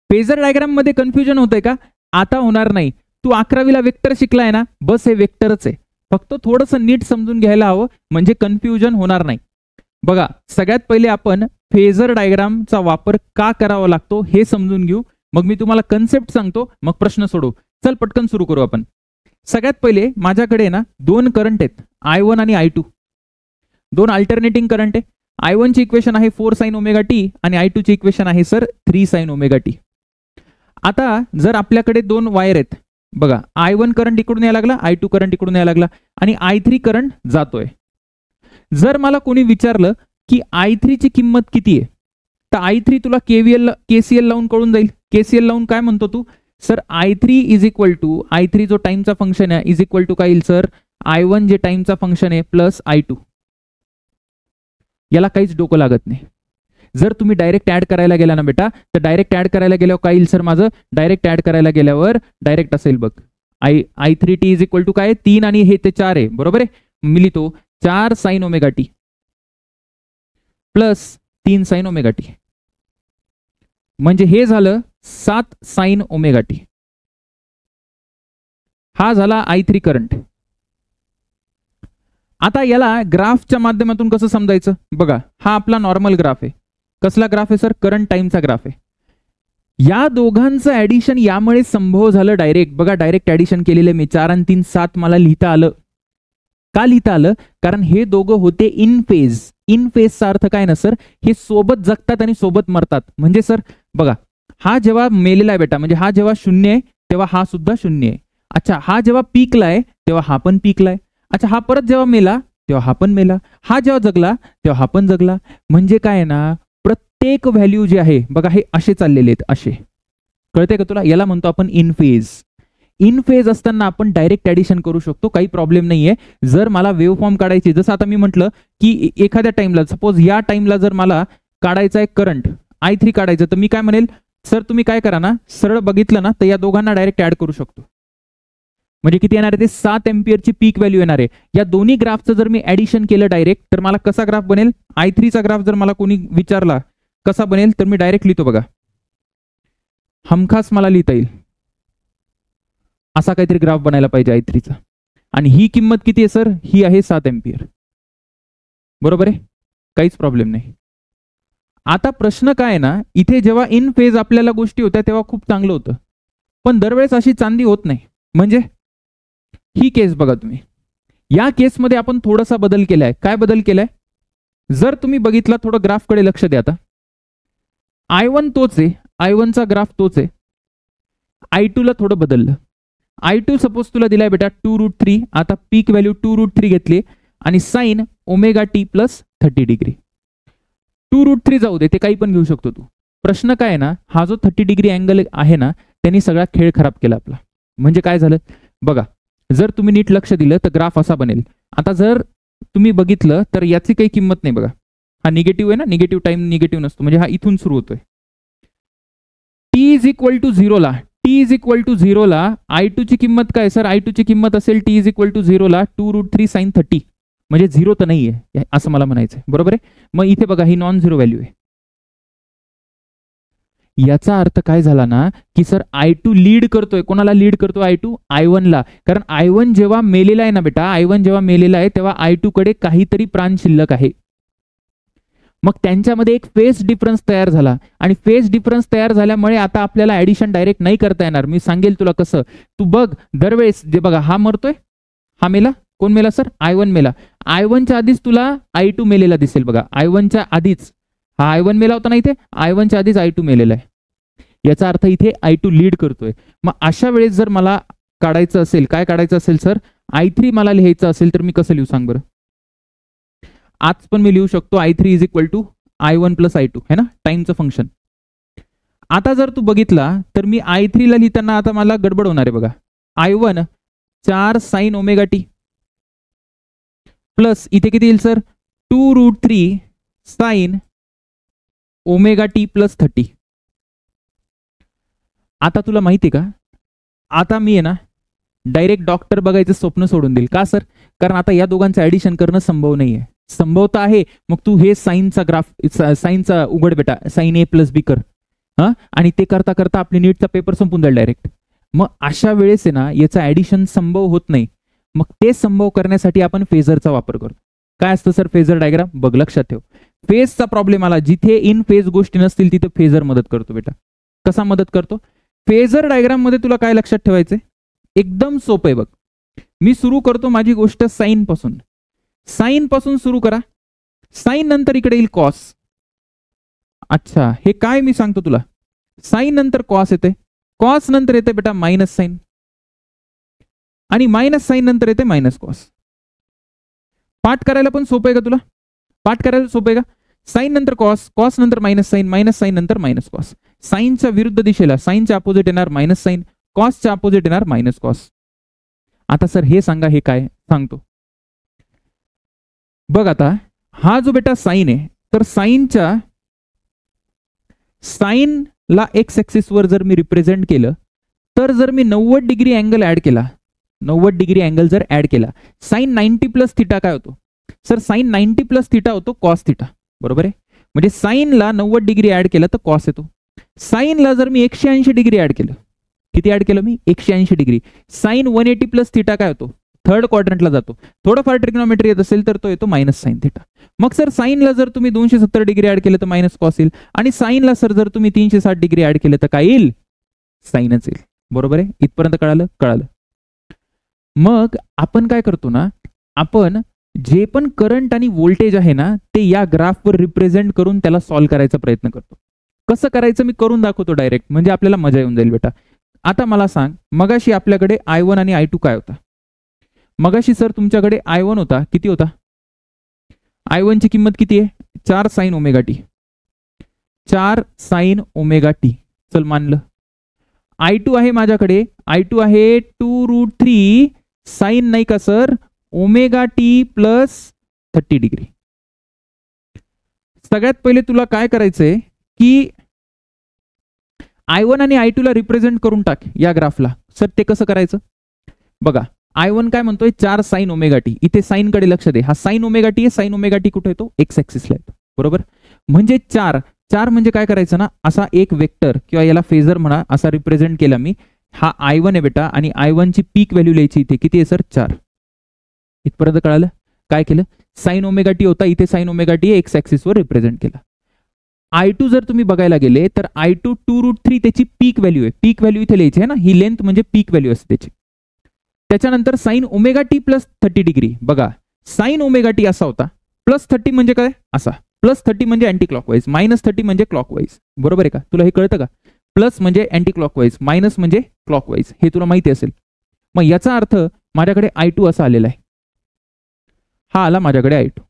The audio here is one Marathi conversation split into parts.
फेजर डायग्राम मध्ये कन्फ्युजन होतंय का? आता होणार नाही. तू 11वीला वेक्टर शिकलाय ना, बस हे वेक्टरच आहे. फक्त थोडंसं नीट समजून घ्यायला हवं, म्हणजे कन्फ्युजन होणार नाही. बघा, सगळ्यात पहिले आपण फेजर डायग्रामचा वापर का करावा लागतो हे समजून घेऊ. मग मी तुम्हाला कन्सेप्ट सांगतो, मग प्रश्न सोडवू. चल पटकन सुरू करू आपण. सगळ्यात पहिले माझ्याकडे ना 2 करंट आहेत, I1 आणि I2. 2 अल्टरनेटिंग करंट आहे. I1 ची इक्वेशन आहे 4 sin ओमेगा टी आणि I2 ची इक्वेशन आहे सर 3 sin ओमेगा टी. आता जर आपल्याकडे 2 वायर आहेत, बघा I1 करंट इकडून यायला लागला, I2 करंट इकडून यायला लागला आणि I3 करंट जातोय. जर मला कोणी विचारलं की I3 ची किंमत किती आहे, तर I3 तुला KCL लावून कळून जाईल. KCL लावून काय म्हणतो तू? Sir I3 is equal to, I3 जो टाइमचा फंक्शन आहे इज इक्वल टू काय येईल सर, I1 जे टाइमचा फंक्शन आहे प्लस I2. याला काहीच डोकं लागत नाही. जर तुम्ही डायरेक्ट ऍड करायला गेला ना बेटा, तर डायरेक्ट ऍड करायला गेल्यावर काय येईल सर माझं? डायरेक्ट ऍड करायला गेल्यावर डायरेक्ट असेल बघ, I3t इज इक्वल टू काय, 3 आणि हे ते 4 आहे, बरोबर आहे. मी लिहितो 4 sin omega T plus 3 sin omega T, म्हणजे हे झालं 7 sin ओमेगा टी. हा झाला I3 करंट. आता याला ग्राफच्या माध्यमातून कसं समजायचं? बघा, हा आपला नॉर्मल ग्राफ आहे. कसला ग्राफ आहे सर? करंट टाइमचा ग्राफ आहे. या दोघांचं ऍडिशन यामुळे संभव झालं डायरेक्ट. बघा, डायरेक्ट ऍडिशन केलेलं मी, 4 आणि 3 7 मला लिहिता आलं. का लिहिता आलं? कारण हे दोघं होते इन फेज. इन फेजचा अर्थ काय ना सर, हे सोबत जगतात आणि सोबत मरतात. म्हणजे सर बघा, हा जेव्हा मेलेला आहे बेटा, म्हणजे हा जेव्हा 0 आहे तेव्हा हा सुद्धा 0 आहे. अच्छा, हा जेव्हा पीकला आहे तेव्हा हा पण पीकला आहे. अच्छा, हा परत जेव्हा मेला तेव्हा हा पण मेला. हा जेव्हा जगला तेव्हा हा पण जगला. म्हणजे काय ना, प्रत्येक व्हॅल्यू जे आहे बघा, हे असे चाललेले आहेत, असे. कळते का तुला? याला म्हणतो आपण इन फेज. इन फेज असताना आपण डायरेक्ट ऍडिशन करू शकतो, काही प्रॉब्लेम नाहीये. जर मला वेव्ह फॉर्म काढायची, जसं आता मी म्हटलं की एखाद्या टाइमला, सपोज या टाइमला जर मला काढायचा आहे करंट I3 काढायचं, तर मी काय म्हणेल सर, तुम्ही काय करा ना, सरळ बघितलं ना तर या दोघांना डायरेक्ट ऍड करू शकतो. म्हणजे किती येणार आहे ते? 7 एम्पियरची पीक व्हॅल्यू येणार आहे. या दोन्ही ग्राफचं जर मी ऍडिशन केलं डायरेक्ट, तर मला कसा ग्राफ बनेल? I3 चा ग्राफ जर मला कोणी विचारला कसा बनेल, तर मी डायरेक्ट लिहितो बघा, हमखास मला लिहिता येईल असा काहीतरी ग्राफ बनायला पाहिजे I3 चा. आणि ही किंमत किती आहे सर? ही आहे 7 एम्पियर. बरोबर आहे, काहीच प्रॉब्लेम नाही. आता प्रश्न काय आहे ना, इथे जेव्हा इन फेज आपल्याला गोष्टी होत्या तेव्हा खूप चांगलं होतं, पण दरवेळेस अशी चांदी होत नाही. म्हणजे ही केस बघा तुम्ही, या केसमध्ये आपण थोडासा बदल केलाय. काय बदल केलाय? जर तुम्ही बघितला, थोडं ग्राफकडे लक्ष द्या. आता I1 तोच आहे, I1 चा ग्राफ तोच आहे. I2 ला थोडं बदललं. I2 सपोज तुला दिलाय बेटा 2√3. आता पीक व्हॅल्यू 2√3 घेतली आणि sine omega T plus 30 degree. 2√3 जाऊ दे, ते काही पण घेऊ शकतो तू. प्रश्न काय आहे ना, हा जो 30 डिग्री अँगल आहे ना, त्यांनी सगळा खेळ खराब केला आपला. म्हणजे काय झालं बघा, जर तुम्ही नीट लक्ष दिलं तर ग्राफ असा बनेल. आता जर तुम्ही बघितलं तर याची काही किंमत नाही. बघा, हा निगेटिव्ह आहे ना, निगेटिव्ह टाइम निगेटिव्ह नसतो, म्हणजे हा इथून सुरू होतोय. t इज इक्वल टू 0 ला, t इज इक्वल टू 0 ला I2 ची किंमत काय सर? I2 ची किंमत असेल t इज इक्वल टू 0 ला 2√3 sin 30. म्हणजे 0 तर नाहीये असं मला म्हणायचंय, बरोबर आहे. मग इथे बघा, ही नॉन झिरो व्हॅल्यू आहे. याचा अर्थ काय झाला ना, की सर I2 लीड करतोय. कोणाला लीड करतो? I2 I1 ला. कारण I1 जेव्हा मेलेला आहे ना बेटा, I1 जेव्हा मेलेला आहे तेव्हा I2 कडे काहीतरी प्राण शिल्लक आहे. मग त्यांच्यामध्ये एक फेज डिफरन्स तयार झाला आणि फेज डिफरन्स तयार झाल्यामुळे आता आपल्याला ऍडिशन डायरेक्ट नाही करता येणार. मी सांगेल तुला कसं. तू बघ, दरवेळेस जे बघा, हा मरतोय, हा मेला. कोण मेला सर? I1 मेला. I1 च्या आधीच तुला I2 मेलेला दिसेल बघा. I1 च्या आधीच हा I1 मेला होता ना, इथे I1 च्या आधीच I2 मेलेला आहे. याचा अर्थ इथे I2 लीड करतोय. मग अशा वेळेस जर मला काढायचं असेल, काय काढायचं असेल सर? I3 मला लिहायचं असेल तर मी कसं लिहू सांग बरं? आज पण मी लिहू शकतो I3 is equal to I1 plus I2 है ना, टाइमचं फंक्शन. आता जर तू बघितला तर मी I3 ला लिहिताना आता मला गडबड होणार आहे बघा. I1 4 sin omega T plus इथे किती येईल sir? 2√3 sin omega T plus 30. आता तुला माहिती का, आता मी आहे ना डायरेक्ट डॉक्टर बघायचं स्वप्न सोडून देईल. का सर? कारण आता या दोघांचं ऍडिशन करणं संभव नाहीये. संभव तर आहे, मग तू हे साइनचा ग्राफ, साइनचा उघड बेटा, साइन A प्लस बी कर. आणि ते करता करता आपली नीटचा पेपर संपून जाईल डायरेक्ट. मग अशा वेळेस आहे ना याचा ऍडिशन संभव होत नाही. मग ते संभव करण्यासाठी आपण फेजरचा वापर करतो. काय असतं सर फेजर डायग्राम? बघ लक्षात ठेव, फेजचा प्रॉब्लेम आला जिथे इन फेज गोष्टी नसतील तिथे फेजर मदत करतो बेटा. कसा मदत करतो? फेजर डायग्राम मध्ये तुला काय लक्षात ठेवायचंय? एकदम सोपं आहे बघ. मी सुरू करतो माझी गोष्ट साइन पासून. साइन पासून सुरू करा. साइन नंतर इकडे येईल कॉस. अच्छा, हे काय मी सांगतो तुला, साइन नंतर कॉस येते, कॉस नंतर येते बेटा मायनस साइन, आणि मायनस साइन नंतर येते मायनस कॉस. पाठ करायला पण सोपं आहे का तुला? पाठ करायला सोपं आहे का? साइन नंतर कॉस, कॉस नंतर मायनस साइन नंतर मायनस कॉस. साइनच्या विरुद्ध दिशेला साइनच्या अपोजिट येणार मायनस साइन, कॉसच्या अपोजिट येणार मायनस कॉस. आता सर हे सांगा हे काय? सांगतो बघ. आता हा जो बेटा साइन आहे तर साइनच्या साइनला एक्स ऍक्सिस वर जर मी रिप्रेझेंट केलं तर जर मी 90 डिग्री अँगल ऍड केला, 90 डिग्री अँगल जर ऍड केला, साइन 90 प्लस थिटा काय होतो सर? साइन 90 प्लस थिटा होतो कॉस थिटा. बरोबर आहे. म्हणजे साइनला 90 डिग्री ऍड केलं तर कॉस येतो. साइनला जर मी 180 डिग्री ऍड केलं, किती ऍड केलं मी? 180 डिग्री. साइन 180 प्लस थिटा काय होतो? थर्ड क्वाड्रंटला जातो. थोडंफार ट्रिग्नोमेट्री येत असेल तर तो येतो मायनस साइन थिटा. मग सर साइनला जर तुम्ही 270 डिग्री ऍड केलं तर मायनस कॉस येईल, आणि साइनला सर जर तुम्ही 360 डिग्री ऍड केलं तर काय येईल? साइनच येईल. बरोबर आहे. इथपर्यंत कळालं? कळालं. मग आपण काय करतो ना, आपण जे पण करंट आणि व्होल्टेज आहे ना ते या ग्राफवर रिप्रेझेंट करून त्याला सॉल्व्ह करायचा प्रयत्न करतो. कसं करायचं मी करून दाखवतो डायरेक्ट, म्हणजे आपल्याला मजा येऊन जाईल बेटा. आता मला सांग, मगाशी आपल्याकडे I1 आणि I2 काय होता? मगाशी सर तुमच्याकडे I1 होता, किती होता? I1 ची किंमत किती आहे? 4 sine omega T. 4 sine omega T. चल मानलं. I2 आहे माझ्याकडे, I2 आहे 2√3 साइन नाही का sir omega T plus 30 degree. सगळ्यात पहिले तुला काय करायचंय की I1 आणि I2 ला रिप्रेझेंट करून टाक या ग्राफला. सर ते कसं करायचं? बघा, I1 काय म्हणतोय? 4 साइन ओमेगा टी. इथे साइन कडे लक्ष दे. हा साइन ओमेगा टी आहे. साइन ओमेगा टी कुठे येतो? एक्स ऍक्सिसला येतो. बरोबर. म्हणजे 4 म्हणजे काय करायचं ना, असा एक वेक्टर किंवा याला फेजर म्हणा असा रिप्रेझेंट केला मी. हा I1 आहे बेटा, आणि I1 ची पीक व्हॅल्यू लिहायची इथे. किती आहे सर? 4. इथपर्यंत कळालं? काय केलं? साइन ओमेगा टी होता, इथे sine omega T x axis वर रिप्रेझेंट केला. I2 जर तुम्ही बघायला गेले तर I2 2√3 त्याची पीक व्हॅल्यू आहे. पीक व्हॅल्यू इथे लिहायची आहे ना, ही लेंथ म्हणजे पीक व्हॅल्यू असते त्याची. त्याच्यानंतर sine omega T plus 30 degree. बघा, साइन ओमेगा टी असा होता, प्लस 30 म्हणजे काय? असा. प्लस 30 म्हणजे अँटी क्लॉकवाईज, मायनस 30 म्हणजे क्लॉकवाईज. बरोबर आहे का? तुला हे कळतं का? प्लस म्हणजे अँटी क्लॉकवाईज, मायनस म्हणजे क्लॉकवाईज, हे तुला माहिती असेल. मग याचा अर्थ माझ्याकडे I2 असा आलेला आहे. हा आला माझ्याकडे I2,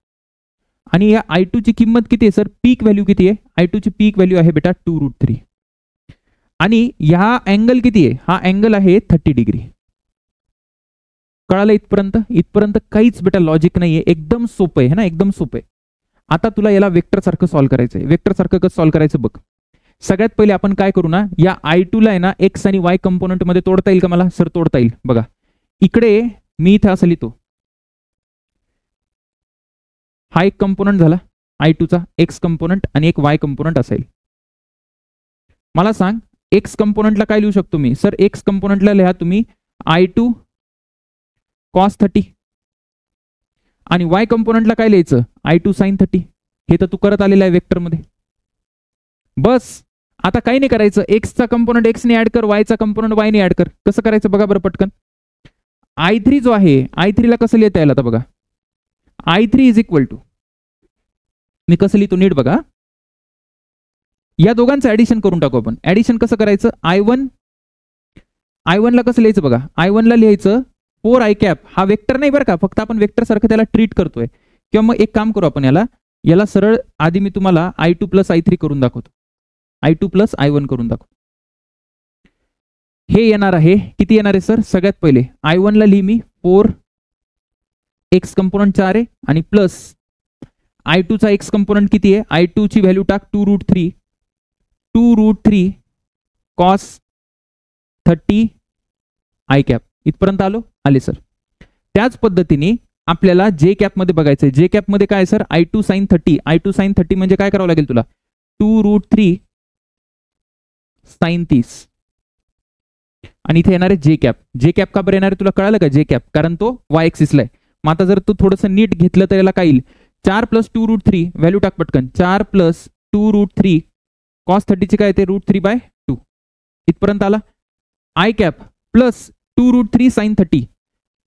आणि या I2 ची किंमत किती आहे सर? पीक व्हॅल्यू किती आहे? I2 ची पीक व्हॅल्यू आहे बेटा 2√3, आणि ह्या अँगल किती आहे? हा अँगल आहे 30 डिग्री. कळालं इथपर्यंत? इथपर्यंत काहीच बेटा लॉजिक नाहीये, एकदम सोपं आहे ना, एकदम सोपं आहे. आता तुला याला वेक्टर सारखं सॉल्व्ह करायचंय. वेक्टर सारखं कसं सॉल्व्ह करायचं बघ. सगळ्यात पहिले आपण काय करू ना, या I2 ला आहे ना एक्स आणि वाय कंपोनंट मध्ये तोडता येईल का मला? सर तोडता येईल. बघा इकडे मी इथे असं लिहितो, हा एक कंपोनंट झाला I2 चा, एक्स कंपोनंट, आणि एक वाय कंपोनंट असेल. मला सांग एक्स कंपोनंटला काय लिहू शकतो मी? सर एक्स कंपोनंटला लिहा तुम्ही I2 कॉस 30, आणि वाय कंपोनंटला काय लिहायचं? I2 sign 30. हे तर तू करत आलेला आहे वेक्टर मध्ये. बस आता काही नाही करायचं, एक्सचा कंपोनंट एक्स ने ऍड कर, वायचा कंपोनंट वाय ने ऍड कर. कसं करायचं बघा बरं पटकन. I3 जो आहे, I3 ला कसं लिहिता येईल आता बघा. I3 इज इक्वल टू, मी कसं लिहितो नीट बघा. या दोघांचं ऍडिशन करून टाकू आपण. ऍडिशन कसं करायचं? I1 ला कसं लिहायचं बघा. I1 ला लिहायचं 4i कॅप. हा वेक्टर नाही बरं का, फक्त आपण वेक्टर सारखं त्याला ट्रीट करतोय. किंवा मग एक काम करू आपण, याला सरळ आधी मी तुम्हाला I2 प्लस I3 करून दाखवतो. I2 प्लस I1 करून दाखवतो. हे येणार आहे, किती येणार आहे सर? सगळ्यात पहिले I1 ला लिही मी 4, एक्स कंपोनंट 4 आहे, आणि प्लस I2 चा एक्स कंपोनंट किती आहे? I2 ची व्हॅल्यू टाक 2√3 कॉस 30 आय कॅप. इथपर्यंत आले सर. त्याच पद्धतीने आपल्याला जे कॅप मध्ये बघायचंय. जे कॅप मध्ये काय sir? I2 sign 30. I2 sign 30 म्हणजे काय करावं लागेल तुला? 2√3 साइन 30 आणि इथे येणार आहे जे कॅप. जे कॅप का बरं येणार आहे तुला कळालं का? जे कॅप कारण तो वाय एक्सिसला आहे. मग आता जर तू थोडंसं नीट घेतलं तर याला काय येईल? 4 + 2√3 व्हॅल्यू टाक पटकन. 4 + 2√3 कॉस 30 चे काय येते? √3/2 इथपर्यंत आला. I cap plus 2√3 sine 30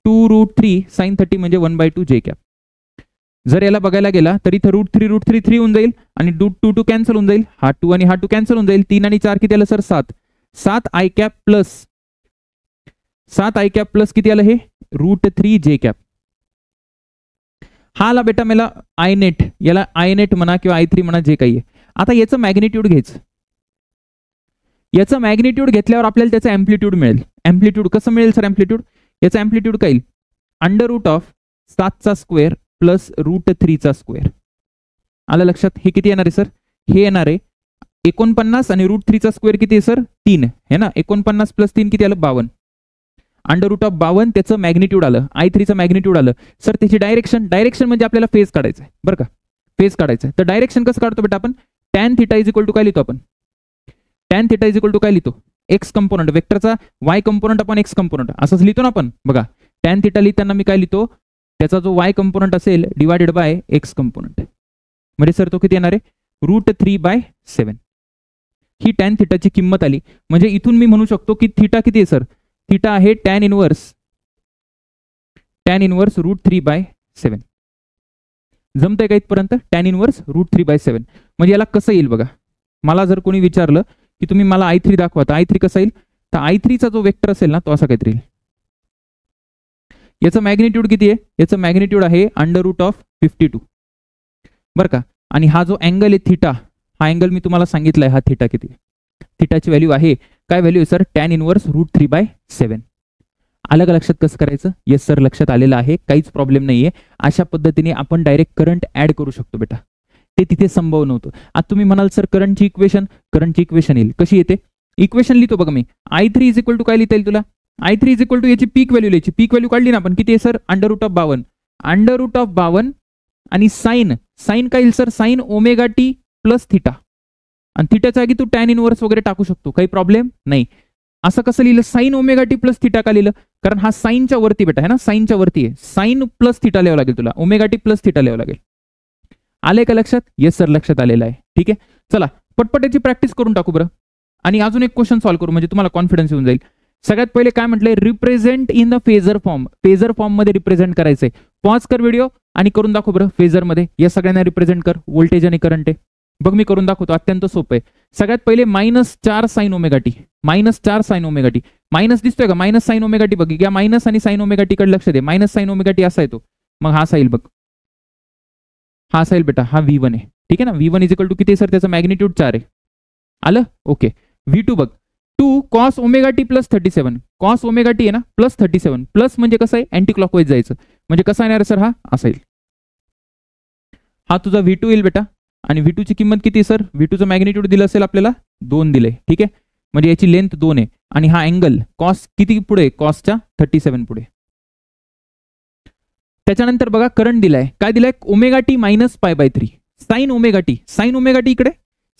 2√3 sine 30 म्हणजे 1/2 जे कॅप. जर याला बघायला गेला तर इथं √3 3 होऊन जाईल आणि 2 कॅन्सल होऊन जाईल. हा 2 आणि हा 2 कॅन्सल होऊन जाईल. 3 आणि 4 किती आलं सर? 7. 7 आय कॅप प्लस किती आलं हे? √3 जे कॅप. हा आला बेटा मला आय नेट. याला आय नेट म्हणा किंवा I3 म्हणा जे काही आहे. आता याचं मॅग्निट्यूड घ्यायचं. याचं मॅग्निट्यूड घेतल्यावर आपल्याला त्याचं अँप्लिट्यूड मिळेल. अँप्लिट्यूड कसं मिळेल सर? अँप्लिट्यूड याचं अँप्लिट्यूड काय येईल? √7 प्लस √3 आलं लक्षात? हे किती येणार आहे सर? हे येणार आहे 49 आणि √3 किती आहे सर? 3 है ना. 49 + 3 किती आलं? 52. √52 त्याचं मॅग्निट्यूड आलं. I3चं मॅग्निट्यूड आलं. सर त्याची डायरेक्शन म्हणजे आपल्याला फेज काढायचं आहे बरं का? फेज काढायचं आहे. तर डायरेक्शन कसं काढतो बेटा आपण? tan θ = काय लिहितो आपण? tan θ = काय लिहितो? एक्स कंपोनंट वेक्टरचा वाय कंपोनंट आपण एक्स कंपोनंट असंच लिहितो ना आपण. बघा tan θ लिहिताना मी काय लिहितो? त्याचा जो वाय कंपोनंट असेल डिवायडेड बाय एक्स कंपोनंट. म्हणजे सर तो किती येणार आहे? √3/7. ही tan θ ची किंमत आली. म्हणजे इथून मी म्हणू शकतो की θ किती आहे सर? θ आहे tan इनवर्स √3/7. जमतंय का इथपर्यंत? tan इनवर्स √3/7 म्हणजे याला कसं येईल बघा. मला जर कोणी विचारलं की तुम्ही मला I3 दाखवा तर I3 कसं येईल? तर I3चा जो वेक्टर असेल ना तो असा काहीतरी येईल. याचं मॅग्निट्यूड किती आहे? याचं मॅग्निट्यूड आहे √52 बरं का. आणि हा जो अँगल आहे θ, हा अँगल मी तुम्हाला सांगितलाय. हा θ किती? θची व्हॅल्यू आहे काय व्हॅल्यू आहे सर? tan inverse √3/7. आलं का लक्षात कसं करायचं? येस सर लक्षात आलेलं आहे. काहीच प्रॉब्लेम नाहीये. अशा पद्धतीने आपण डायरेक्ट करंट ऍड करू शकतो बेटा. ते तिथे संभव नव्हतं. आता तुम्ही म्हणाल सर करंटची इक्वेशन येईल. कशी येते? इक्वेशन लिहितो बघा मी. I3 = काय लिहिता येईल तुला? I3 = याची पीक व्हॅल्यू लिहायची. पीक व्हॅल्यू काढली ना आपण. किती आहे सर? √52 आणि साइन काय येईल सर? Sign ω_t + θ. आणि θच्या जागी तू tan इनवर्स वगैरे टाकू शकतो. काही प्रॉब्लेम नाही. असं कसं लिहिलं? साइन ω_t + θ का लिहिलं? कारण हा साइनच्या वरती बेटा आहे ना. साइनच्या वरती आहे. साइन + θ लिहावं लागेल तुला. ω_t + θ लिहावं लागेल. आले का लक्षात? येस सर लक्षात आलेलं आहे. ठीक आहे चला पटपट याची प्रॅक्टिस करून टाकू बरं. आणि अजून एक क्वेश्चन सॉल्व्ह करू म्हणजे तुम्हाला कॉन्फिडन्स येऊन जाईल. सगळ्यात पहिले काय म्हटलंय? Represent in the phasor form. Phasor form मध्ये रिप्रेझेंट करायचंय. पॉज कर व्हिडिओ आणि करून दाखव बरं. फेजर मध्ये या सगळ्यांना रिप्रेझेंट कर. व्होल्टेज आणि करंट आहे बघ. मी करून दाखवतो. अत्यंत सोपं आहे. सगळ्यात पहिले -4 sin ω_t. -4 sin ω_t. Minus दिसतोय का? मायनस sin ω_t बघ. या मायनस आणि sin ω_t कडे लक्ष दे. मायनस sin ω_t असा येतो. मग हा असा येईल बघ. हा असा येईल बेटा. हा V1 आहे. ठीक आहे ना. V1 = किती सर? त्याचं मॅग्निट्यूड 4 आहे. आलं? ओके. V2 बघ. 2 cos ω_t + 37. cos ω_t आहे ना +37. प्लस म्हणजे कसं आहे? अँटी क्लॉकवाईज जायचं. म्हणजे कसा येणार सर? हा असा येईल. हा तुझा V2 येईल बेटा. आणि V2 ची किंमत किती सर? V2चं मॅग्निट्यूड दिलं असेल आपल्याला 2 दिलंय. ठीक आहे. म्हणजे याची लेंथ 2 आहे. आणि हा अँगल कॉस किती पुढे? कॉसच्या 37 पुढे. त्याच्यानंतर बघा करंट दिलाय. काय दिलाय? ω_t - π/3. साइन ω_t इकडे.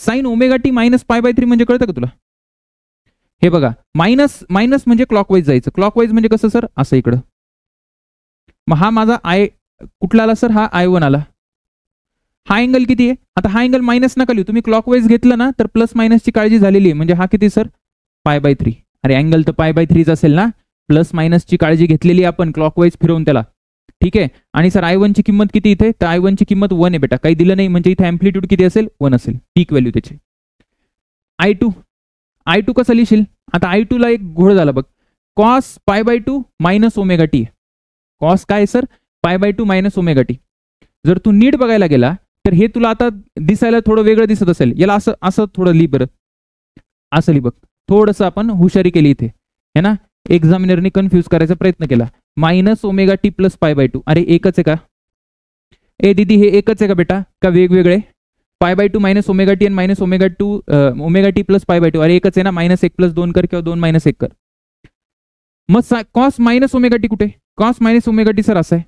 साइन ω_t - π/3 म्हणजे कळतं का तुला? हे बघा मायनस म्हणजे क्लॉकवाईज जायचं. क्लॉकवाईज म्हणजे कसं सर? असं इकडं. मग हा माझा I कुठला आला सर? हा I1 आला. हा अँगल किती आहे? आता हा अँगल मायनस नका लिहू. तुम्ही क्लॉकवाईज घेतलं ना तर प्लस मायनसची काळजी झालेली आहे. म्हणजे हा किती सर? π/3. अरे अँगल तर π/3 असेल ना. प्लस मायनसची काळजी घेतलेली आपण क्लॉकवाईज फिरवून त्याला. ठीक आहे. आणि सर I1 ची किंमत किती इथे? तर I1 ची किंमत 1 आहे बेटा. काही दिलं नाही म्हणजे इथे अँप्लिट्यूड किती असेल? 1 असेल. पीक व्हॅल्यू त्याची. I2 कसं लिहिशील? आता I2 ला एक घोळ झाला बघ. cos π/2 - ω_t. cos काय सर? π/2 - ω_t. जर तू नीट बघायला गेला तर हे तुला आता दिसायला थोडं वेगळं दिसत असेल. याला असं थोडं लिहि बरं. असं लिहि बघ. थोडंसं आपण हुशारी केली इथे है ना. एक्झामिनरने कन्फ्यूज करायचा प्रयत्न केला. -ω_t + π/2. अरे एकच आहे का? ए दीदी हे एकच आहे का बेटा? का वेगवेगळे? π/2 - ω_t आणि ω_t + π/2. अरे एकच आहे ना. -1 + 2 कर किंवा 2 - 1 कर. मग cos -ω_t कुठे? cos -ω_t सर असं आहे.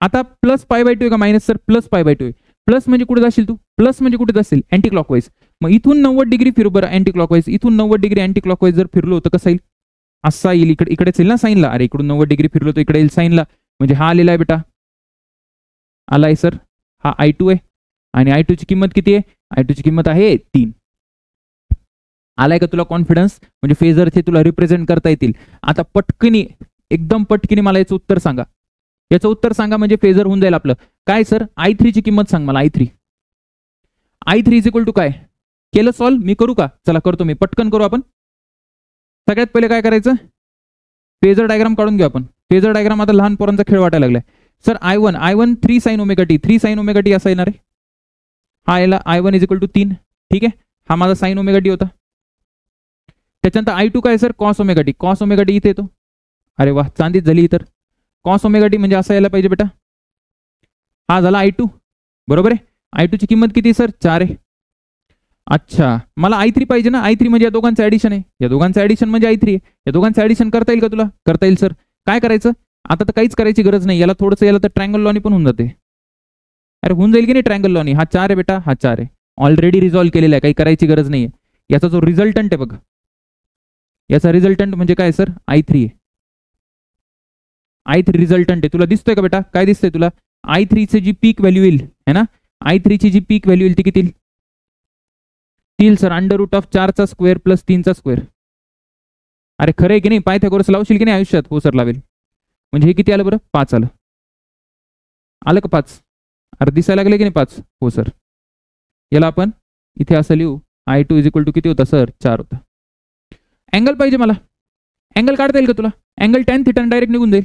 आता प्लस π/2 आहे का मायनस सर? प्लस π/2 आहे. प्लस म्हणजे कुठे जाशील तू? प्लस म्हणजे कुठे जाशील? Anti clockwise. मग इथून 90 डिग्री फिरू बरं अँटी क्लॉकवाईज, इथून 90 डिग्री अँटी क्लॉकवाईज जर फिरलो तर कसं येईल, असा येईल, इकडेच येईल ना साईनला. अरे इकडून 90 डिग्री फिरलो तर इकडे येईल साईनला, म्हणजे हा आलेला आहे बेटा, आलाय सर, हा I2 आहे. आणि I2 ची किंमत किती आहे, I2 ची किंमत आहे 3. आलाय का तुला कॉन्फिडन्स, म्हणजे फेजरचे तुला रिप्रेझेंट करता येतील. आता पटकनी, एकदम पटकनी मला याचं उत्तर सांगा, याचं उत्तर सांगा म्हणजे फेजर होऊन जाईल आपलं. काय सर, I3 ची किंमत सांग मला, I3 इज इक्वल टू काय, केलं सॉल्व, मी करू का, चला करतो मी, पटकन करू आपण. सगळ्यात पहिले काय करायचं, फेजर डायग्राम काढून घेऊ आपण. फेजर डायग्राम आता लहान पोरांचा खेळ वाटायला लागलाय. Sir I1 3 sin omega T, 3 sin omega T असा येणार आहे. हा याला I1 इज इक्वल टू 3, ठीक आहे, हा माझा साइन ओमेगा टी होता. त्याच्यानंतर I2 काय sir, cos omega T, cos omega T इथे येतो. अरे वा, चांदीच झाली इतर. कॉस ओमेगा टी म्हणजे असा यायला पाहिजे बेटा, हा झाला I2, बरोबर आहे. I2 ची किंमत किती सर, 4 आहे. अच्छा, मला I3 पाहिजे ना, I3 म्हणजे या दोघांचं ऍडिशन आहे, या दोघांचं ऍडिशन म्हणजे I3 आहे. या दोघांचं ऍडिशन करता येईल का तुला, करता येईल सर. काय करायचं आता, तर काहीच करायची गरज नाही, याला थोडंसं, याला तर ट्रायंगल लॉनी पण होऊन जाते. अरे होऊन जाईल की नाही ट्रायंगल लॉनी, हा 4 आहे बेटा, हा 4 आहे, ऑलरेडी रिझॉल्व्ह केलेला आहे, काही करायची गरज नाही आहे. याचा जो रिझल्टंट आहे बघ, याचा रिझल्टंट म्हणजे काय सर, I3 आहे. I3 रिझल्टंट आहे, तुला दिसतोय का बेटा, काय दिसतंय तुला, I3 ची जी पीक व्हॅल्यू येईल है ना, I3 ची जी पीक व्हॅल्यू येईल ती किती येईल सर, √4 स्क्वेअर प्लस 3 स्क्वेअर. अरे खरं आहे की नाही, पायथागोरस लावशील की नाही आयुष्यात, हो सर लावेल. म्हणजे हे किती आलं बरं, 5 आलं, आलं का 5, अरे दिसायला लागले की नाही 5, हो सर. याला आपण इथे असं लिहू, I2 इज इक्वल टू किती होता सर, 4 होता. अँगल पाहिजे मला, अँगल काढता येईल का तुला, अँगल tan थिटा डायरेक्ट निघून जाईल.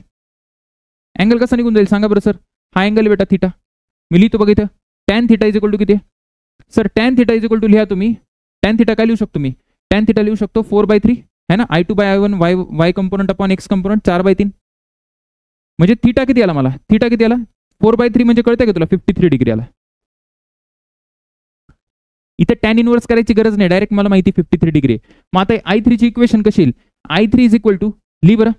अँगल कसा निघून जाईल सांगा बरं सर, हा अँगल बेटा थिटा, मी लिहितो बघ इथं, tan theta is equal to किती sir, tan theta is equal to, लिहा तुम्ही tan थिटा काय लिहू शकतो मी, tan थिटा लिहू शकतो 4/3 है ना, I2/I1 y component upon x component 4/3. म्हणजे थिटा किती आला मला, थिटा किती आला, 4/3 म्हणजे कळतंय का तुला, 53 डिग्री आला. इथे टॅन इनवर्स करायची गरज नाही, डायरेक्ट मला माहिती 53 डिग्री. मग आता I3 ची इक्वेशन कशी येईल, I3 इज इक्वल टू, लिह बरं,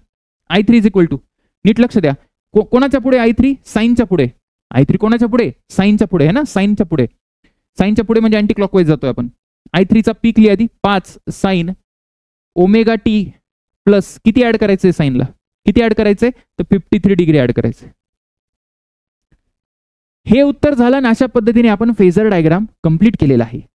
I3 इज इक्वल टू, नीट लक्ष द्या, कोणाच्या पुढे I3, साईनच्या पुढे. I3 कोणाच्या पुढे, साईनच्या पुढे है ना, साईनच्या पुढे, साईनच्या पुढे म्हणजे अँटी क्लॉकवाईज जातोय आपण. I3 चा पीक लिहा आधी, 5 साइन ओमेगा टी प्लस किती ऍड करायचंय साईनला, किती ऍड करायचंय तर 53 डिग्री ऍड करायचंय. हे उत्तर झालं आणि अशा पद्धतीने आपण फेजर डायग्राम कंप्लीट केलेला आहे.